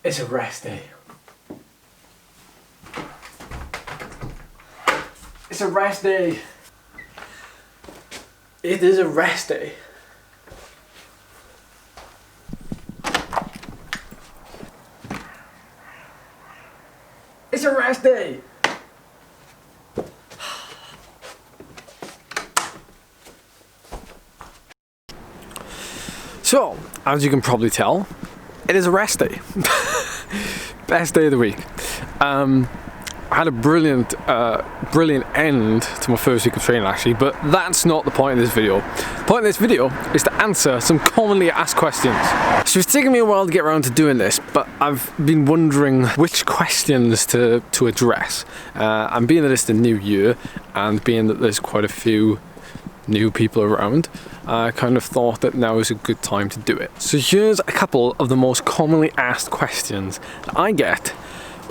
It's a rest day. It's a rest day. It is a rest day. It's a rest day. So, as you can probably tell, it is a rest day. Best day of the week. I had a brilliant end to my first week of training actually, but that's not the point of this video. The point of this video is to answer some commonly asked questions. So it's taken me a while to get around to doing this, but I've been wondering which questions to address. And being that it's the new year, and being that there's quite a few new people around, I kind of thought that now is a good time to do it. So here's a couple of the most commonly asked questions that I get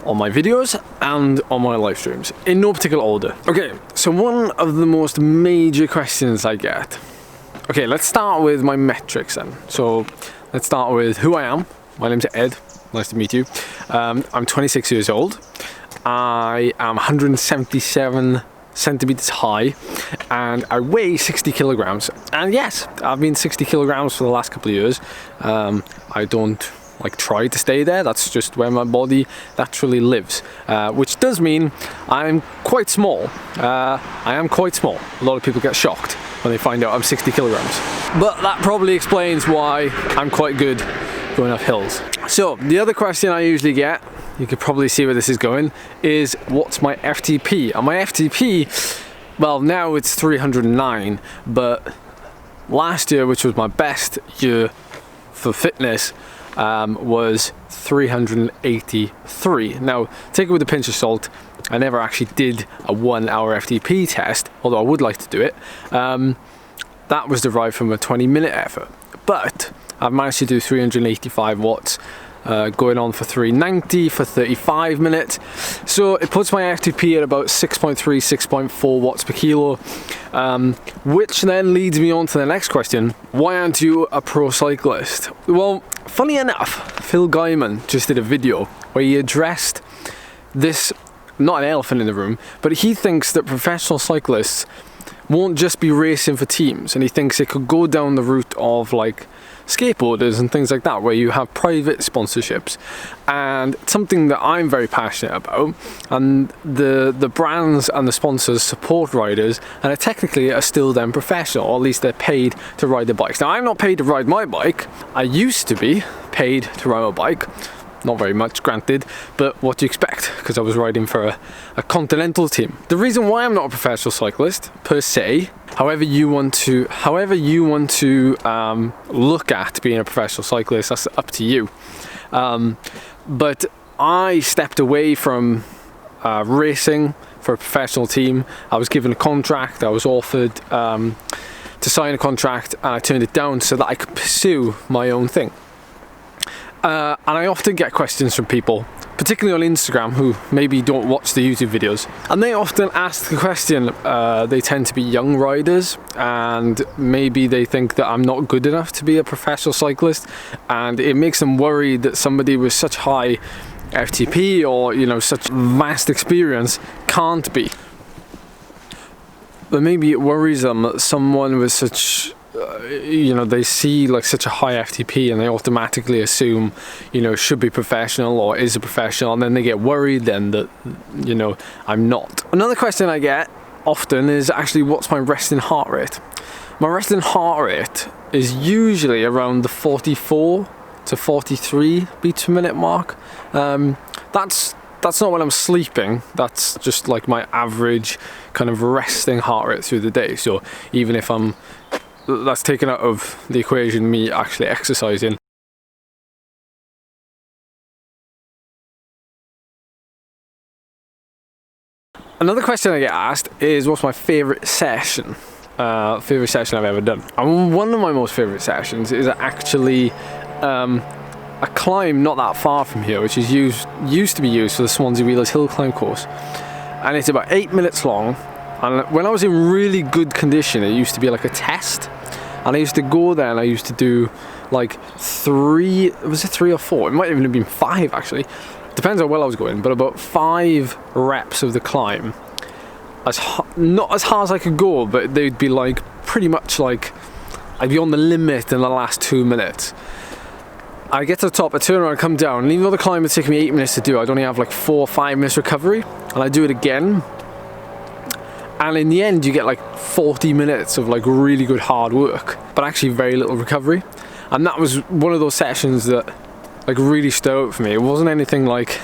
on my videos and on my live streams, in no particular order. Okay, so one of the most major questions I get. Okay, let's start with my metrics then. So let's start with who I am. My name's Ed, nice to meet you. I'm 26 years old. I am 177 centimeters high and I weigh 60 kilograms. And yes, I've been 60 kilograms for the last couple of years. I don't try to stay there. That's just where my body naturally lives, which does mean I'm quite small. I am quite small. A lot of people get shocked when they find out I'm 60 kilograms, but that probably explains why I'm quite good going up hills. So the other question I usually get, you could probably see where this is going, is what's my FTP? And my FTP, well, now it's 309, but last year, which was my best year for fitness, was 383. Now, take it with a pinch of salt. I never actually did a 1 hour FTP test, although I would like to do it. That was derived from a 20-minute effort. But I've managed to do 385 watts, going on for 390 for 35 minutes. So it puts my FTP at about 6.3, 6.4 watts per kilo, which then leads me on to the next question. Why aren't you a pro cyclist? Well, funny enough, Phil Guyman just did a video where he addressed this, not an elephant in the room, but he thinks that professional cyclists won't just be racing for teams, and he thinks it could go down the route of skateboarders and things like that, where you have private sponsorships. And something that I'm very passionate about, and the brands and the sponsors support riders, and technically are still then professional, or at least they're paid to ride their bikes. Now, I'm not paid to ride my bike. I used to be paid to ride my bike. Not very much, granted, but what do you expect? Because I was riding for a Continental team. The reason why I'm not a professional cyclist per se, however you want to look at being a professional cyclist, that's up to you. But I stepped away from racing for a professional team. I was given a contract. I was offered to sign a contract, and I turned it down so that I could pursue my own thing. And I often get questions from people, particularly on Instagram, who maybe don't watch the YouTube videos, and they often ask the question. They tend to be young riders, and maybe they think that I'm not good enough to be a professional cyclist, and it makes them worried that somebody with such high FTP or such vast experience can't be. But maybe it worries them that someone with such they see such a high FTP and they automatically assume should be professional or is a professional, and then they get worried then that I'm not. Another question I get often is actually, what's my resting heart rate? My resting heart rate is usually around the 44 to 43 beats per minute mark. That's not when I'm sleeping. That's just my average kind of resting heart rate through the day. So even if that's taken out of the equation, me actually exercising. Another question I get asked is, what's my favourite session? Favourite session I've ever done. And one of my most favourite sessions is actually a climb not that far from here, which is used to be used for the Swansea Wheelers Hill Climb course. And it's about 8 minutes long. And when I was in really good condition, it used to be like a test. And I used to go there and I used to do like 3, was it 3 or 4? It might even have been 5 actually. Depends how well I was going, but about 5 reps of the climb. Not as hard as I could go, but they'd be like pretty much like I'd be on the limit in the last 2 minutes. I get to the top, I turn around, come down, and even though the climb would take me 8 minutes to do, I'd only have like 4 or 5 minutes recovery, and I do it again. And in the end, you get like 40 minutes of like really good hard work, but actually very little recovery. And that was one of those sessions that like really stood out for me. It wasn't anything like,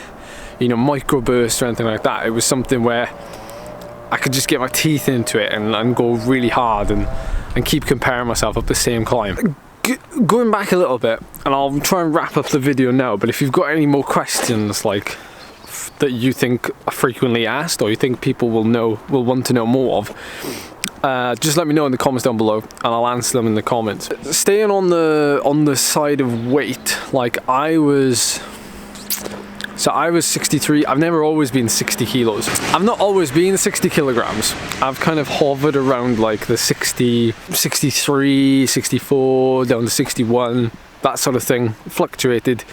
you know, micro bursts or anything like that. It was something where I could just get my teeth into it and go really hard and keep comparing myself up the same climb. Going back a little bit, and I'll try and wrap up the video now, but if you've got any more questions like that you think are frequently asked, or you think people will want to know more of, just let me know in the comments down below and I'll answer them in the comments. Staying on the side of weight, like I was 63. I've never always been 60 kilos. I've not always been 60 kilograms. I've kind of hovered around like the 60, 63, 64, down to 61, that sort of thing, fluctuated.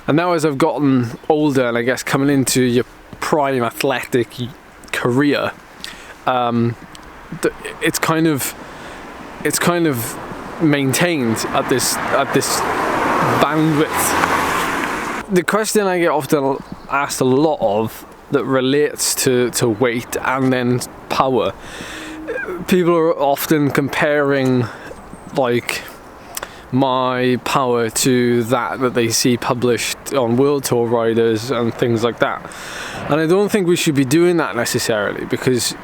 And now as I've gotten older, and I guess coming into your prime athletic career, it's kind of maintained at this bandwidth. The question I get often asked a lot of that relates to weight and then power, people are often comparing like my power to that they see published on World Tour riders and things like that. And I don't think we should be doing that necessarily, because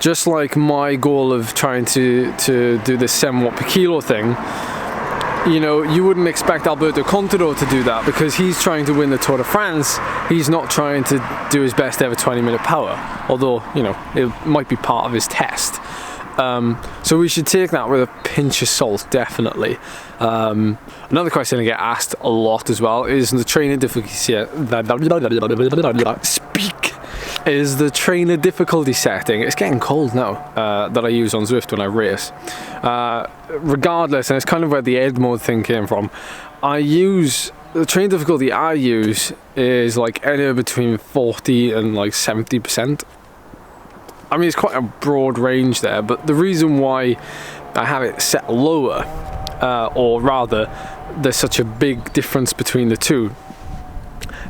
just like my goal of trying to do this 7 watt per kilo thing, you know, you wouldn't expect Alberto Contador to do that because he's trying to win the Tour de France. He's not trying to do his best ever 20-minute power, although, you know, it might be part of his test. So we should take that with a pinch of salt, definitely. Another question I get asked a lot as well is the training difficulty is the trainer difficulty setting. It's getting cold now that I use on Zwift when I race. Regardless, and it's kind of where the ed mode thing came from, the training difficulty I use is like anywhere between 40 and like 70%. I mean, it's quite a broad range there, but the reason why I have it set lower, or rather there's such a big difference between the two,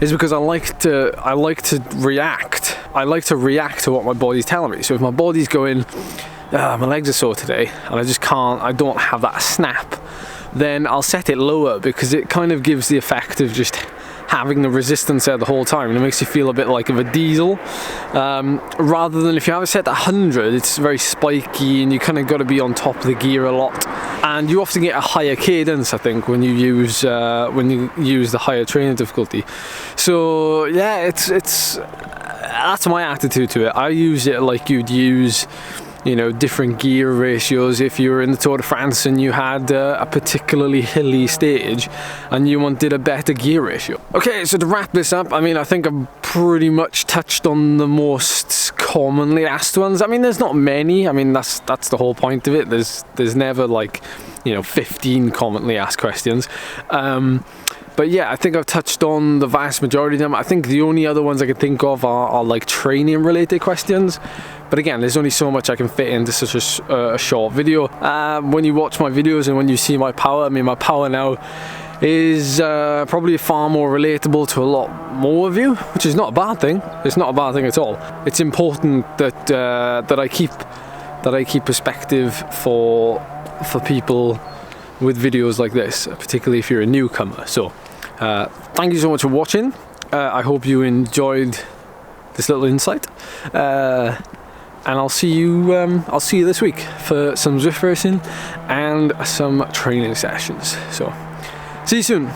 is because I like to react. I like to react to what my body's telling me. So if my body's going, my legs are sore today, and I don't have that snap, then I'll set it lower, because it kind of gives the effect of just having the resistance there the whole time, and it makes you feel a bit like of a diesel, rather than if you have it set to 100, it's very spiky and you kind of got to be on top of the gear a lot, and you often get a higher cadence, I think, when you use the higher training difficulty. So yeah, that's my attitude to it. I use it like you'd use, you know, different gear ratios if you were in the Tour de France and you had a particularly hilly stage and you wanted a better gear ratio. Okay, so to wrap this up, I mean, I think I've pretty much touched on the most commonly asked ones. I mean, there's not many. I mean, that's the whole point of it. There's never like, you know, 15 commonly asked questions. But yeah, I think I've touched on the vast majority of them. I think the only other ones I can think of are like training related questions. But again, there's only so much I can fit into such a short video. When you watch my videos and when you see my power, I mean, my power now is probably far more relatable to a lot more of you, which is not a bad thing. It's not a bad thing at all. It's important that that I keep perspective for people with videos like this, particularly if you're a newcomer. So thank you so much for watching. I hope you enjoyed this little insight, and I'll see you this week for some Zwift racing and some training sessions. So see you soon.